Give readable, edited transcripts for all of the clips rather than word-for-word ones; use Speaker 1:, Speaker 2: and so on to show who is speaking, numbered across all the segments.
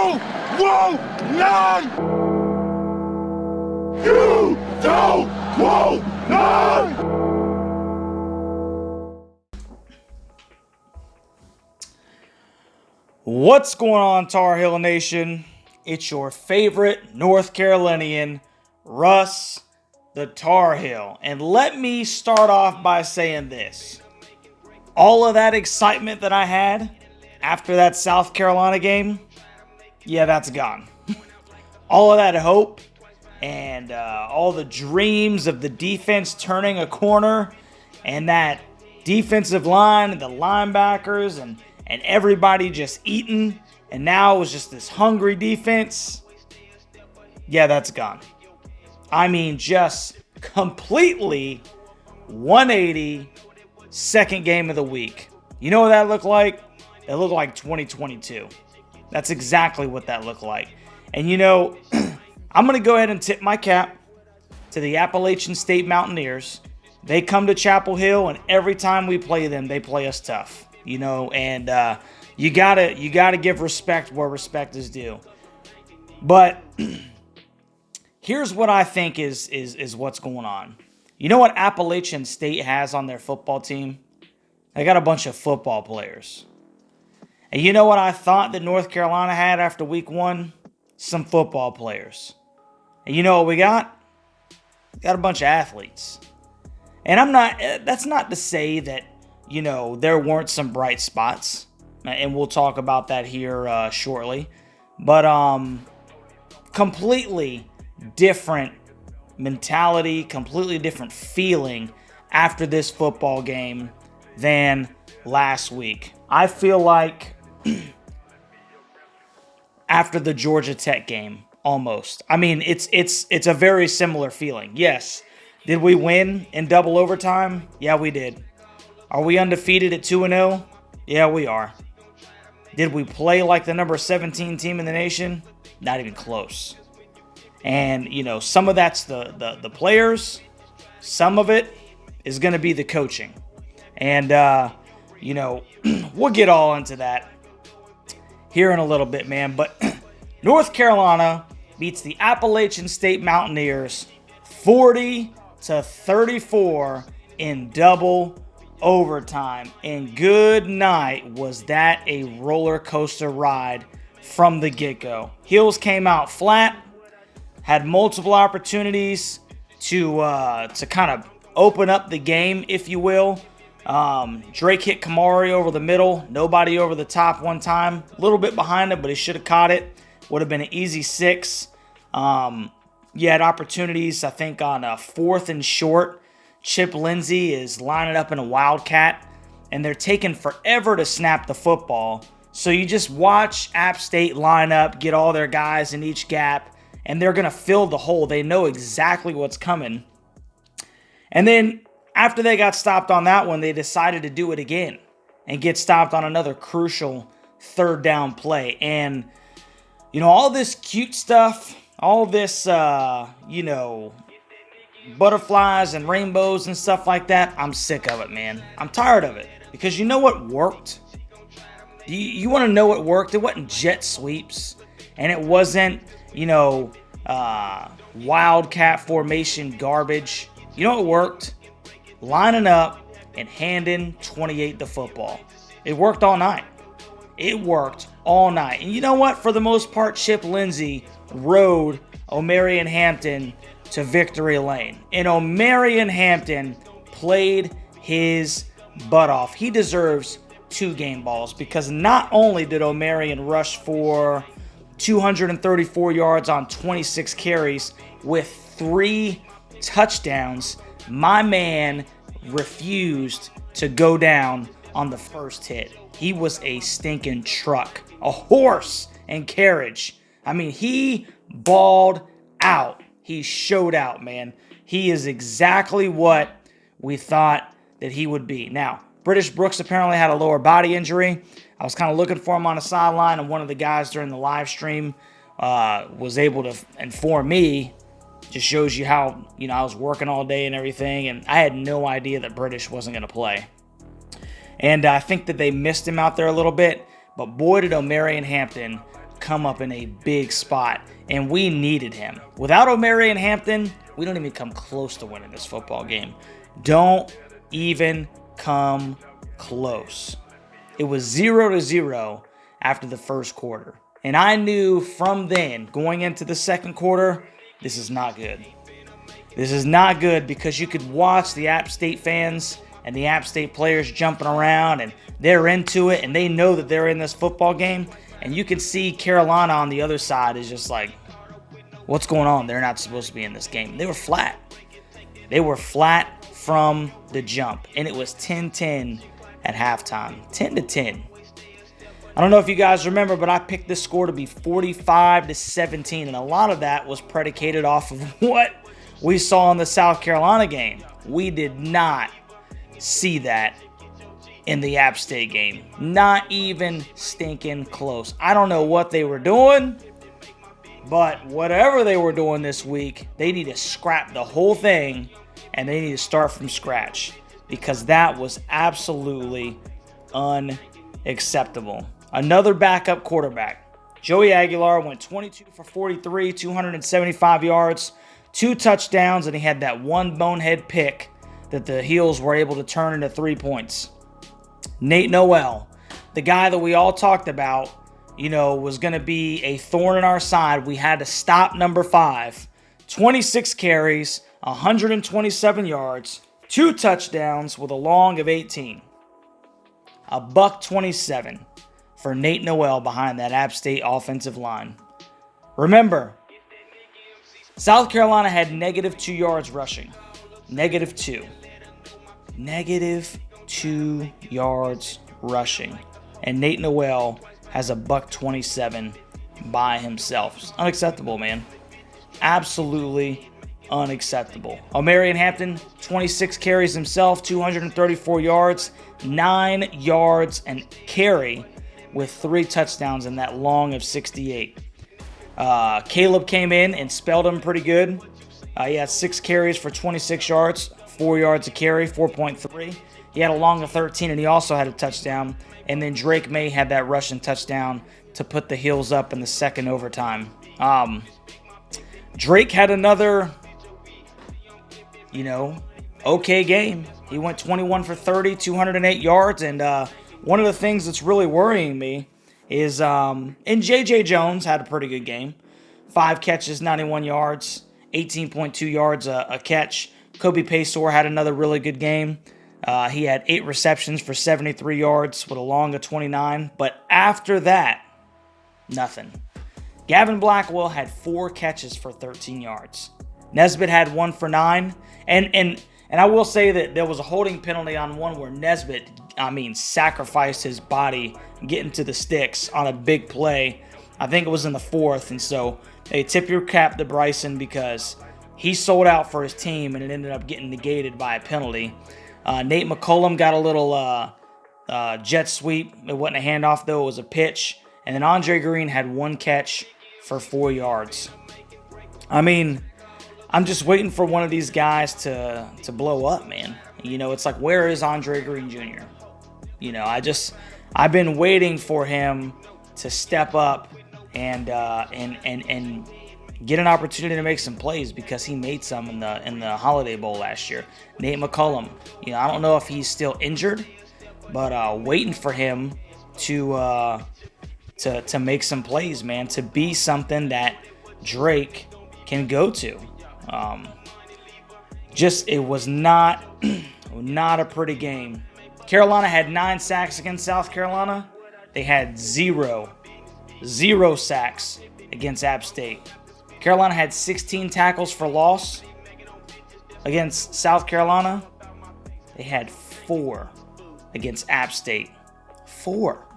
Speaker 1: You won't learn! You won't learn!
Speaker 2: What's going on, Tar Heel Nation? It's your favorite North Carolinian, Russ the Tar Heel. And let me start off by saying this. All of that excitement that I had after that South Carolina game, yeah, that's gone. All of that hope and all the dreams of the defense turning a corner and that defensive line and the linebackers and everybody just eating, and now it was just this hungry defense. Yeah, that's gone. I mean, just completely 180, second game of the week. You know what that looked like? It looked like 2022. That's exactly what that looked like. And you know, I'm going to go ahead and tip my cap to the Appalachian State Mountaineers. They come to Chapel Hill, and every time we play them, they play us tough. You know, and you gotta give respect where respect is due. But here's what I think is what's going on. You know what Appalachian State has on their football team? They got a bunch of football players. And you know what I thought that North Carolina had after week 1? Some football players. And you know what we got? We got a bunch of athletes. And that's not to say that, you know, there weren't some bright spots, and we'll talk about that here shortly. But completely different mentality, completely different feeling after this football game than last week. I feel like after the Georgia Tech game, almost. I mean, it's a very similar feeling. Yes, did we win in double overtime? Yeah, we did. Are we undefeated at 2-0? Yeah, we are. Did we play like the number 17 team in the nation? Not even close. And, you know, some of that's the players. Some of it is going to be the coaching. And, you know, we'll get all into that here in a little bit, man. But North Carolina beats the Appalachian State Mountaineers 40-34 in double overtime. And good night, was that a roller coaster ride from the get-go. Heels came out flat, had multiple opportunities to kind of open up the game, if you will. Drake hit Kamari over the middle, nobody over the top one time. A little bit behind it, but he should have caught it. Would have been an easy 6. You had opportunities, I think, on a 4th and short. Chip Lindsey is lining up in a wildcat, and they're taking forever to snap the football. So you just watch App State line up, get all their guys in each gap, and they're going to fill the hole. They know exactly what's coming. And then after they got stopped on that one, they decided to do it again and get stopped on another crucial 3rd down play. And, you know, all this cute stuff, all this, you know, butterflies and rainbows and stuff like that, I'm sick of it, man. I'm tired of it. Because you know what worked? You want to know what worked? It wasn't jet sweeps. And it wasn't, you know, wildcat formation garbage. You know what worked? Lining up and handing 28 the football. It worked all night. It worked all night. And you know what? For the most part, Chip Lindsey rode Omarion Hampton to victory lane. And Omarion Hampton played his butt off. He deserves 2 game balls because not only did Omarion rush for 234 yards on 26 carries with 3 touchdowns, my man refused to go down on the first hit. He was a stinking truck, a horse and carriage. I mean, he balled out. He showed out, man. He is exactly what we thought that he would be. Now, British Brooks apparently had a lower body injury. I was kind of looking for him on the sideline, and one of the guys during the live stream was able to inform me. Just shows you how, you know, I was working all day and everything, and I had no idea that British wasn't going to play. And I think that they missed him out there a little bit, but boy, did Omarion Hampton come up in a big spot, and we needed him. Without Omarion Hampton, we don't even come close to winning this football game. Don't even come close. It was 0-0 after the first quarter. And I knew from then, going into the second quarter, this is not good. This is not good because you could watch the App State fans and the App State players jumping around, and they're into it, and they know that they're in this football game. And you can see Carolina on the other side is just like, what's going on? They're not supposed to be in this game. They were flat. They were flat from the jump, and it was 10-10 at halftime. 10-10. I don't know if you guys remember, but I picked this score to be 45-17, and a lot of that was predicated off of what we saw in the South Carolina game. We did not see that in the App State game. Not even stinking close. I don't know what they were doing, but whatever they were doing this week, they need to scrap the whole thing, and they need to start from scratch, because that was absolutely unacceptable. Another backup quarterback. Joey Aguilar went 22 for 43, 275 yards, 2 touchdowns, and he had that one bonehead pick that the Heels were able to turn into 3 points. Nate Noel, the guy that we all talked about, was going to be a thorn in our side. We had to stop number 5. 26 carries, 127 yards, 2 touchdowns with a long of 18. $127 for Nate Noel behind that App State offensive line. Remember, South Carolina had -2 yards rushing. -2. -2 yards rushing. And Nate Noel has $127 by himself. It's unacceptable, man. Absolutely unacceptable. Omarion Hampton, 26 carries himself, 234 yards, 9 yards and carry with 3 touchdowns in that long of 68. Caleb came in and spelled him pretty good. He had 6 carries for 26 yards, 4 yards a carry, 4.3. He had a long of 13, and he also had a touchdown. And then Drake Maye had that rushing touchdown to put the Heels up in the second overtime. Drake had another, okay game. He went 21 for 30, 208 yards, and one of the things that's really worrying me is, and J.J. Jones had a pretty good game. 5 catches, 91 yards, 18.2 yards a catch. Kobe Paysor had another really good game. He had 8 receptions for 73 yards with a long of 29. But after that, nothing. Gavin Blackwell had 4 catches for 13 yards. Nesbitt had 1 for 9. And I will say that there was a holding penalty on one where Nesbitt, sacrificed his body getting to the sticks on a big play. I think it was in the 4th. And so, hey, tip your cap to Bryson because he sold out for his team and it ended up getting negated by a penalty. Nate McCollum got a little jet sweep. It wasn't a handoff, though. It was a pitch. And then Andre Green had 1 catch for 4 yards. I'm just waiting for one of these guys to blow up, man. It's like, where is Andre Green Jr.? I've been waiting for him to step up and get an opportunity to make some plays because he made some in the Holiday Bowl last year. Nate McCollum, I don't know if he's still injured, but waiting for him to make some plays, man, to be something that Drake can go to. It was not a pretty game. Carolina had 9 sacks against South Carolina. They had zero sacks against App State. Carolina had 16 tackles for loss against South Carolina. They had 4 against App State. 4.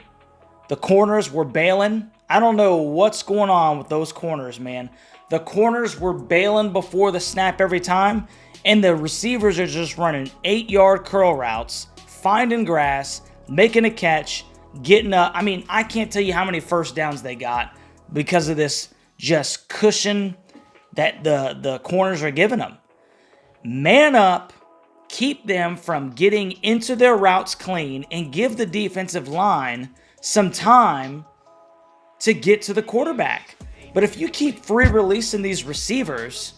Speaker 2: The corners were bailing. I don't know what's going on with those corners, man. The corners were bailing before the snap every time, and the receivers are just running 8-yard curl routes, finding grass, making a catch, getting up. I can't tell you how many first downs they got because of this just cushion that the corners are giving them. Man up, keep them from getting into their routes clean, and give the defensive line some time to get to the quarterback. But if you keep free releasing these receivers,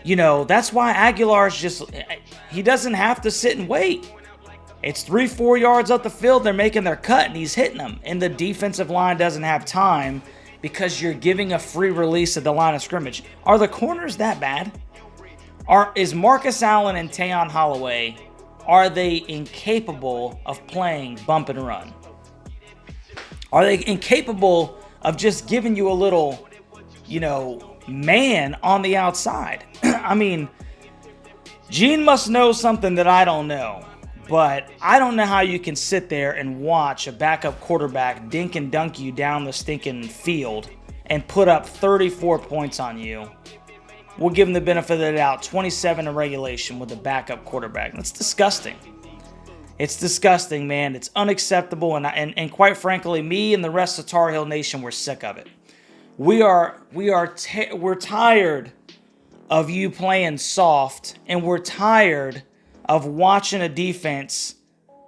Speaker 2: that's why Aguilar's he doesn't have to sit and wait. It's 3-4 yards up the field, they're making their cut, and he's hitting them. And the defensive line doesn't have time because you're giving a free release at the line of scrimmage. Are the corners that bad? Is Marcus Allen and Tayon Holloway, are they incapable of playing bump and run? Are they incapable of just giving you a little, man on the outside? I mean, Gene must know something that I don't know. But I don't know how you can sit there and watch a backup quarterback dink and dunk you down the stinking field and put up 34 points on you. We'll give him the benefit of the doubt, 27 in regulation with a backup quarterback. That's disgusting. It's disgusting, man. It's unacceptable, and quite frankly, me and the rest of Tar Heel Nation, we're sick of it. We're tired of you playing soft, and we're tired of watching a defense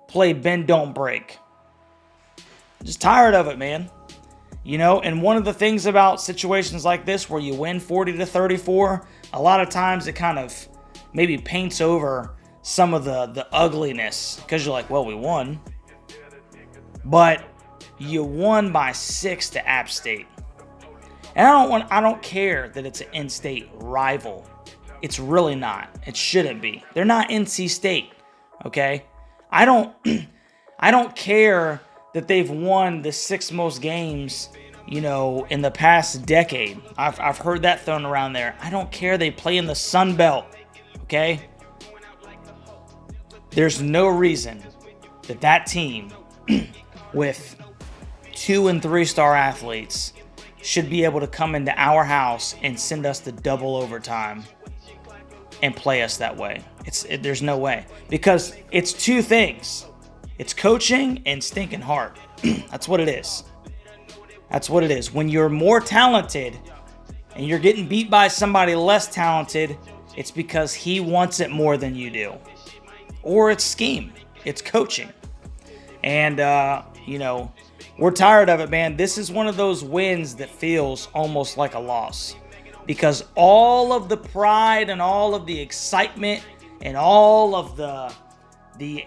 Speaker 2: play bend, don't break. Just tired of it, man. And one of the things about situations like this where you win 40-34, a lot of times it kind of maybe paints over some of the ugliness because you're like, well, we won. But you won by 6 to App State. And I don't care that it's an in-state rival. It's really not. It shouldn't be. They're not NC State, okay? I don't care that they've won the 6 most games, in the past decade. I've heard that thrown around there. I don't care they play in the Sun Belt, okay? There's no reason that team with 2- and 3-star athletes should be able to come into our house and send us to double overtime and play us that way. There's no way. Because it's 2 things. It's coaching and stinking heart. That's what it is. That's what it is. When you're more talented and you're getting beat by somebody less talented, it's because he wants it more than you do. Or it's scheme. It's coaching. And, we're tired of it, man. This is one of those wins that feels almost like a loss. Because all of the pride and all of the excitement and all of the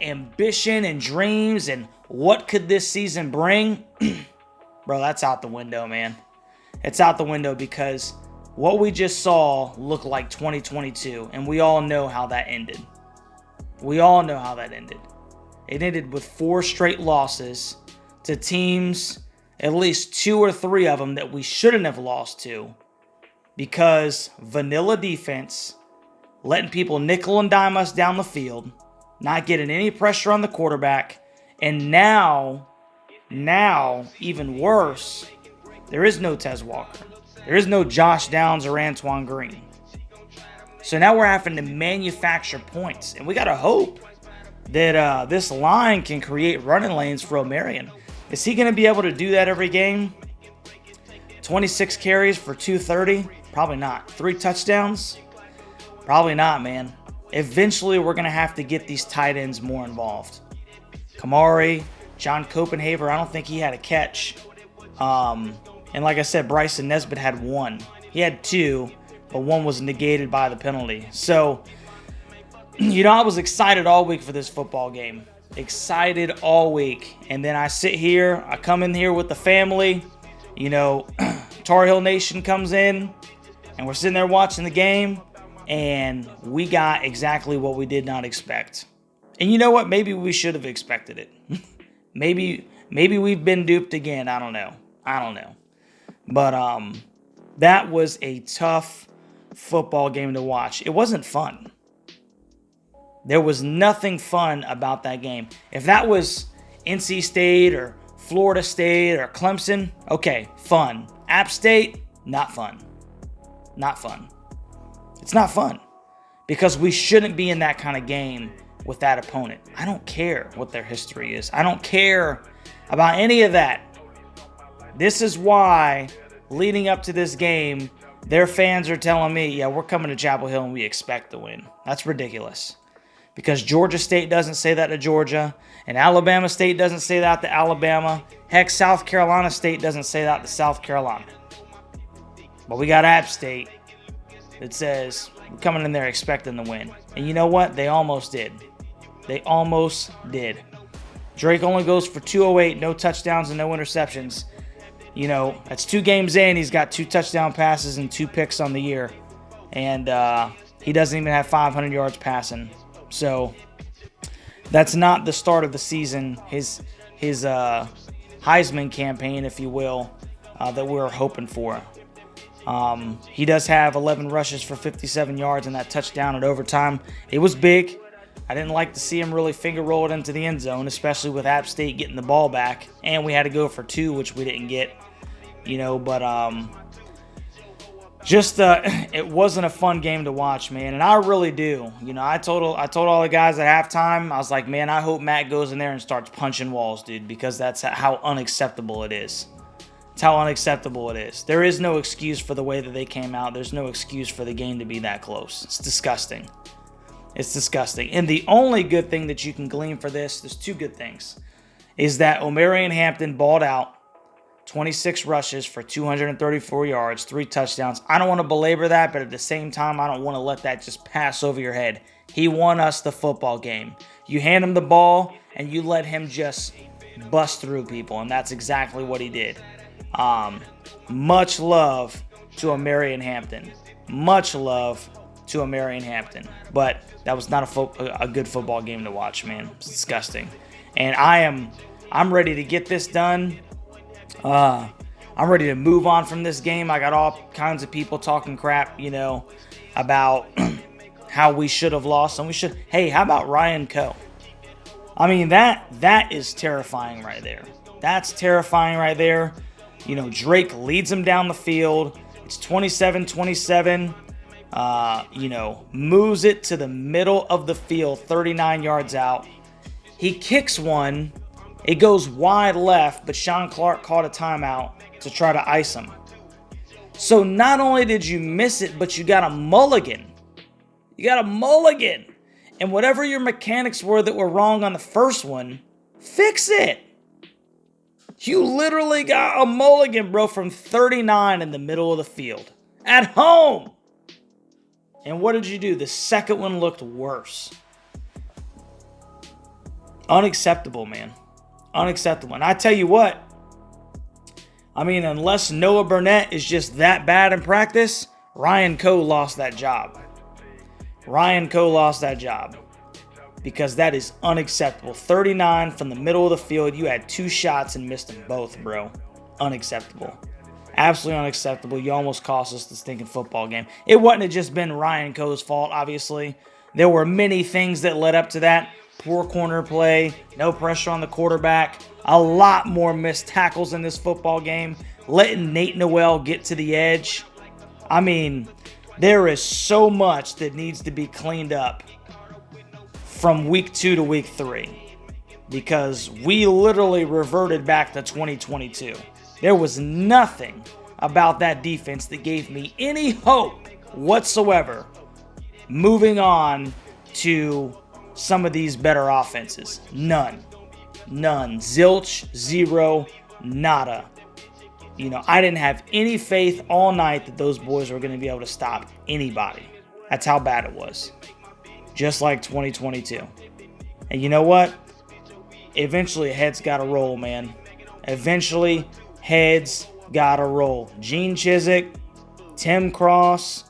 Speaker 2: ambition and dreams and what could this season bring, bro, that's out the window, man. It's out the window because what we just saw looked like 2022, and we all know how that ended. We all know how that ended. It ended with 4 straight losses to teams, at least 2 or 3 of them that we shouldn't have lost to. Because vanilla defense, letting people nickel and dime us down the field, not getting any pressure on the quarterback, and now, even worse, there is no Tez Walker. There is no Josh Downs or Antoine Green. So now we're having to manufacture points, and we got to hope that this line can create running lanes for Omarion. Is he going to be able to do that every game? 26 carries for 230? Probably not. 3 touchdowns? Probably not, man. Eventually, we're going to have to get these tight ends more involved. Kamari, John Copenhaver, I don't think he had a catch. And like I said, Bryson Nesbitt had 1. He had 2, but 1 was negated by the penalty. So, I was excited all week for this football game. Excited all week. And then I sit here, I come in here with the family. Tar Heel Nation comes in, and we're sitting there watching the game, and we got exactly what we did not expect. And you know what? Maybe we should have expected it. maybe we've been duped again. I don't know. But that was a tough football game to watch. It wasn't fun. There was nothing fun about that game. If that was NC State or Florida State or Clemson, okay, fun. App State, not fun. Not fun. It's not fun because we shouldn't be in that kind of game with that opponent. I don't care what their history is. I don't care about any of that. This is why, leading up to this game, their fans are telling me, yeah, we're coming to Chapel Hill and we expect to win. That's ridiculous. because Georgia State doesn't say that to Georgia, and Alabama State doesn't say that to Alabama. Heck, South Carolina State doesn't say that to South Carolina. But we got App State that says we're coming in there expecting to win. And you know what? They almost did. They almost did. Drake only goes for 208, no touchdowns and no interceptions. You know, that's 2 games in. He's got 2 touchdown passes and 2 picks on the year. And he doesn't even have 500 yards passing. So that's not the start of the season. His Heisman campaign, if you will, that we were hoping for. He does have 11 rushes for 57 yards and that touchdown at overtime. It was big. I didn't like to see him really finger roll it into the end zone, especially with App State getting the ball back. And we had to go for 2, which we didn't get. You know, but it wasn't a fun game to watch, man. And I really do. You know, I told all the guys at halftime, I was like, man, I hope Matt goes in there and starts punching walls, dude, because that's how unacceptable it is. It's how unacceptable it is. There is no excuse for the way that they came out. There's no excuse for the game to be that close. It's disgusting. It's disgusting. And the only good thing that you can glean for this, there's 2 good things, is that Omarion Hampton balled out, 26 rushes for 234 yards, 3 touchdowns. I don't want to belabor that, but at the same time, I don't want to let that just pass over your head. He won us the football game. You hand him the ball, and you let him just bust through people, and that's exactly what he did. Much love to Omarion Hampton. Much love to Omarion Hampton. But that was not a good football game to watch, man. It's disgusting. And I'm ready to get this done. I'm ready to move on from this game. I got all kinds of people talking crap, you know, about how we should have lost. And hey, how about Ryan Coe? I mean, that is terrifying right there. That's terrifying right there. You know, Drake leads him down the field. It's 27-27. You know, moves it to the middle of the field, 39 yards out. He kicks one. It goes wide left, but Sean Clark caught a timeout to try to ice him. So not only did you miss it, but you got a mulligan. You got a mulligan. And whatever your mechanics were that were wrong on the first one, fix it. You literally got a mulligan, bro, from 39 in the middle of the field. At home. And what did you do? The second one looked worse. Unacceptable, man. Unacceptable. And I tell you what, I mean, unless Noah Burnett is just that bad in practice, Ryan Coe lost that job. Ryan Coe lost that job. Because that is unacceptable. 39 from the middle of the field. You had 2 shots and missed them both, bro. Unacceptable. Absolutely unacceptable. You almost cost us the stinking football game. It wouldn't have just been Ryan Coe's fault, obviously. There were many things that led up to that. Poor corner play, no pressure on the quarterback, a lot more missed tackles in this football game, letting Nate Noel get to the edge. I mean, there is so much that needs to be cleaned up from week 2 to week 3 because we literally reverted back to 2022. There was nothing about that defense that gave me any hope whatsoever moving on to some of these better offenses. None. Zilch, zero, nada. You know, I didn't have any faith all night that those boys were going to be able to stop anybody. That's how bad it was. Just like 2022. And you know what? Eventually, heads got to roll, man. Eventually, heads got to roll. Gene Chizik, Tim Cross,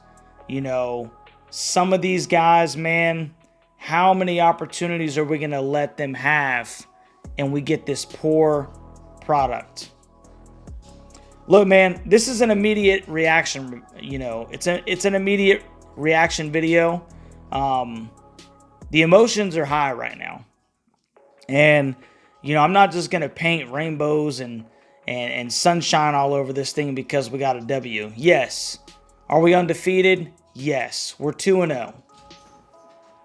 Speaker 2: you know, some of these guys, man, how many opportunities are we going to let them have and we get this poor product? Look, man, this is an immediate reaction, you know. It's an immediate reaction video. The emotions are high right now. And, you know, I'm not just going to paint rainbows and sunshine all over this thing because we got a W. Yes. Are we undefeated? Yes. We're 2-0.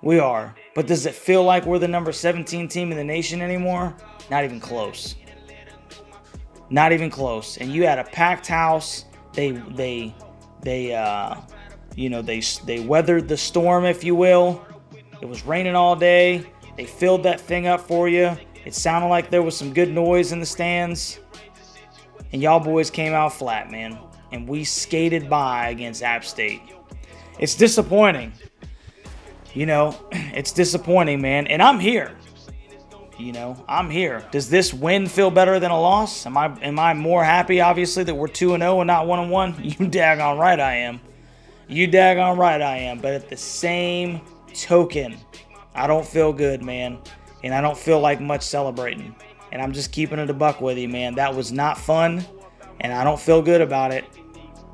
Speaker 2: We are. But does it feel like we're the number 17 team in the nation anymore? Not even close. Not even close. And you had a packed house. They weathered the storm, if you will. It was raining all day. They filled that thing up for you. It sounded like there was some good noise in the stands. And y'all boys came out flat, man. And we skated by against App State. It's disappointing. It's disappointing, man. And I'm here. I'm here. Does this win feel better than a loss? Am I more happy, obviously, that we're 2-0 and not 1-1? You daggone right I am. You daggone right I am. But at the same token, I don't feel good, man. And I don't feel like much celebrating. And I'm just keeping it a buck with you, man. That was not fun. And I don't feel good about it,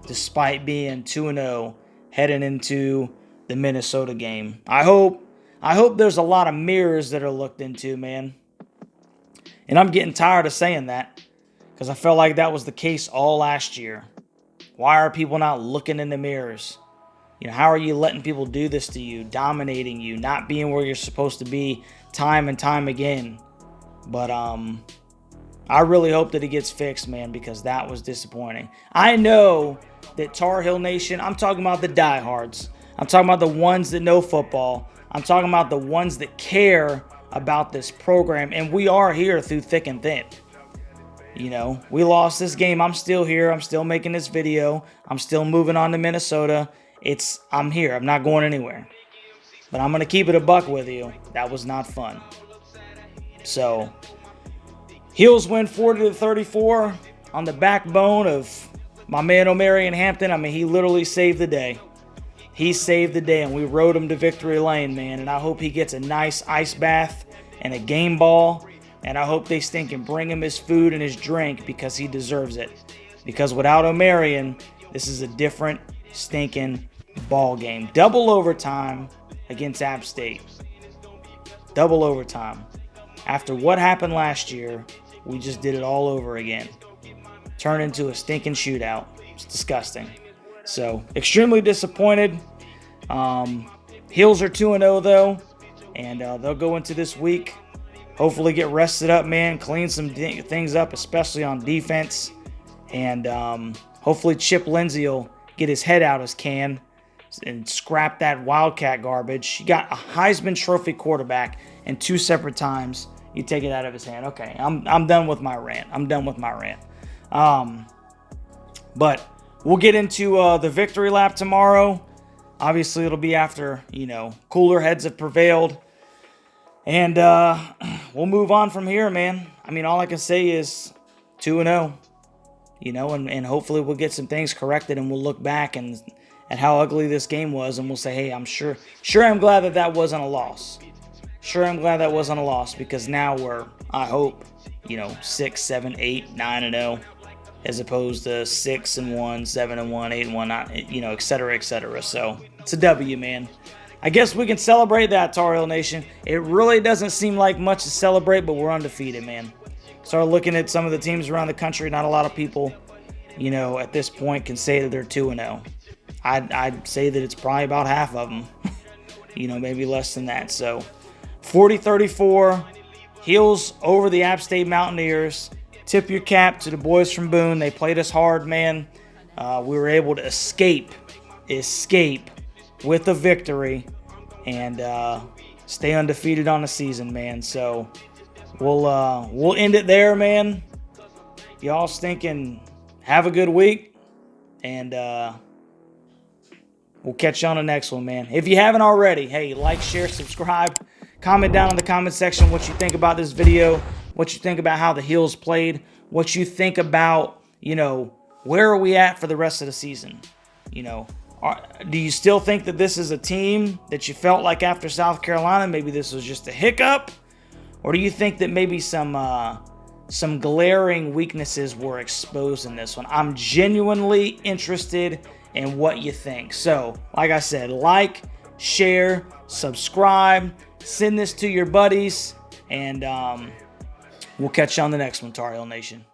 Speaker 2: despite being 2-0 heading into the Minnesota game. I hope there's a lot of mirrors that are looked into, man. And I'm getting tired of saying that because I felt like that was the case all last year. Why are people not looking in the mirrors? How are you letting people do this to you, dominating you, not being where you're supposed to be time and time again? But I really hope that it gets fixed, man, because that was disappointing. I know that Tar Heel Nation, I'm talking about the diehards. I'm talking about the ones that know football. I'm talking about the ones that care about this program. And we are here through thick and thin. We lost this game. I'm still here. I'm still making this video. I'm still moving on to Minnesota. I'm here. I'm not going anywhere. But I'm going to keep it a buck with you. That was not fun. So, Heels win 40-34 on the backbone of my man Omarion Hampton. I mean, he literally saved the day. He saved the day, and we rode him to victory lane, man. And I hope he gets a nice ice bath and a game ball. And I hope they stinking bring him his food and his drink because he deserves it. Because without Omarion, this is a different stinking ball game. Double overtime against App State. Double overtime. After what happened last year, we just did it all over again. Turned into a stinking shootout. It's disgusting. So, extremely disappointed. Heels are 2-0 though, and they'll go into this week. Hopefully get rested up, man. Clean some things up, especially on defense. And hopefully Chip Lindsey will get his head out his can and scrap that Wildcat garbage. He got a Heisman Trophy quarterback, and 2 separate times you take it out of his hand. Okay, I'm done with my rant. But we'll get into the victory lap tomorrow. Obviously, it'll be after, cooler heads have prevailed. And we'll move on from here, man. I mean, all I can say is 2-0. And hopefully we'll get some things corrected, and we'll look back at how ugly this game was, and we'll say, hey, I'm sure I'm glad that wasn't a loss. Sure, I'm glad that wasn't a loss, because now we're, I hope, 6, 7, 8, 9-0, as opposed to 6-1, 7-1, 8-1, et cetera, et cetera. So it's a W, man. I guess we can celebrate that, Tar Heel Nation. It really doesn't seem like much to celebrate, but we're undefeated, man. Start looking at some of the teams around the country. Not a lot of people, at this point can say that they're 2-0. I'd say that it's probably about half of them. Maybe less than that. So 40-34, Heels over the App State Mountaineers. Tip your cap to the boys from Boone. They played us hard, man. We were able to escape with a victory and stay undefeated on the season, man. So we'll end it there, man. Y'all stinking have a good week, and we'll catch you on the next one, man. If you haven't already, hey, like, share, subscribe. Comment down in the comment section what you think about this video, what you think about how the Heels played, what you think about, where are we at for the rest of the season? Do you still think that this is a team that you felt like after South Carolina, maybe this was just a hiccup? Or do you think that maybe some glaring weaknesses were exposed in this one? I'm genuinely interested in what you think. So, like I said, like, share, subscribe, send this to your buddies, and we'll catch you on the next one, Tar Heel Nation.